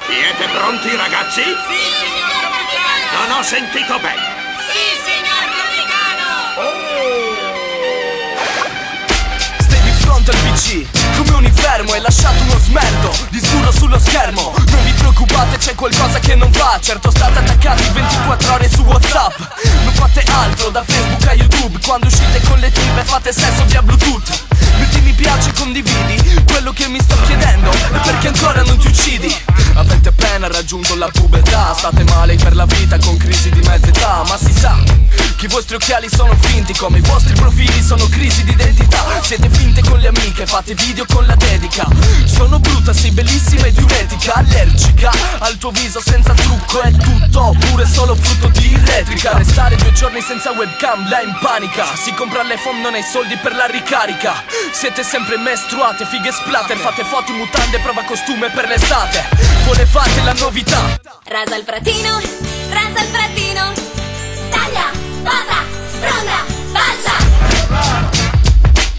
Siete pronti, ragazzi? Sì, signor capitano! Non ho sentito bene. Sì, signor capitano! Stai di fronte al PC, come un infermo, hai lasciato uno smerdo di scuro sullo schermo. Non vi preoccupate, c'è qualcosa che non va. Certo state attaccati 24 ore su WhatsApp. Non fate altro da Facebook a YouTube. Quando uscite con le tipe fate sesso via Bluetooth. Metti mi piace, condividi. Quello che mi sto chiedendo è perché ancora non ti uccidi. Avete appena raggiunto la pubertà, state male per la vita con crisi di mezza età. Ma si sa che i vostri occhiali sono finti, come i vostri profili sono crisi di identità. Siete finte con le amiche, fate video con la dedica. Sono brutta, sei bellissima e diuretica. Allergica al tuo viso senza trucco è tutto, oppure solo frutto di retrica. Restare 2 giorni senza webcam la impanica. Si compra l'iPhone, non hai soldi per la ricarica. Siete sempre mestruate, fighe splatter. Fate foto in mutande, prova costume per l'estate. Volevate la novità. Rasa il pratino, rasa il pratino. Taglia, bada, sfronda, balza.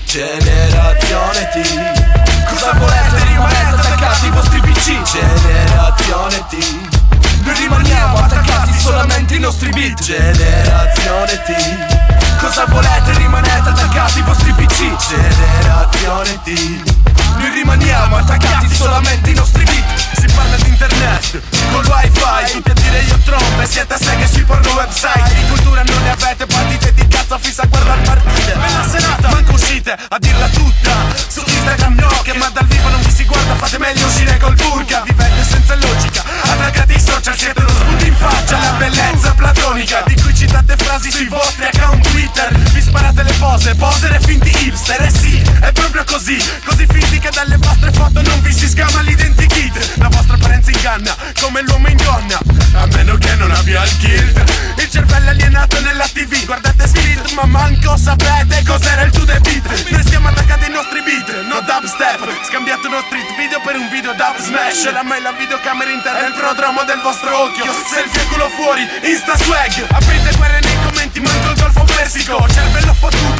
Generazione T, cosa volete? Rimanete attaccati ai vostri PC. Generazione T, noi rimaniamo attaccati solamente ai nostri beat. Generazione T, cosa volete? Rimanete attaccati ai vostri PC. Generazione T, noi rimaniamo attaccati solamente ai nostri beat. Si parla di internet, con wifi, tutti a dire io trombe, siete seghe sui porno website. Di cultura non ne avete, partite di cazzo fissa a guardare partite. Bella serata, manco uscite a dirla tutta. Su Instagram no, che ma dal vivo non vi si guarda, fate meglio uscire col burka. Vivete senza logica, attaccati ai social, siete uno spunto in faccia. La bellezza platonica, di cui citate frasi sui vostri account Twitter. Vi sparate le pose, posere finti hipster, eh sì, è proprio così. Così finti che dalle vostre foto non vi si scama l'identikit. La vostra apparenza inganna, come l'uomo in gonna, a meno che non abbia il kilt. Il cervello alienato nella TV, guardate Split, ma manco sapete cos'era il to the beat. Noi stiamo attaccati ai nostri beat, no dubstep. Scambiate uno street video per un video dub smash. La mai la videocamera interna è il prodromo del vostro occhio. Selfie culo fuori, insta swag. Aprite guerre nei commenti, manco il golfo persico. Cervello fottuto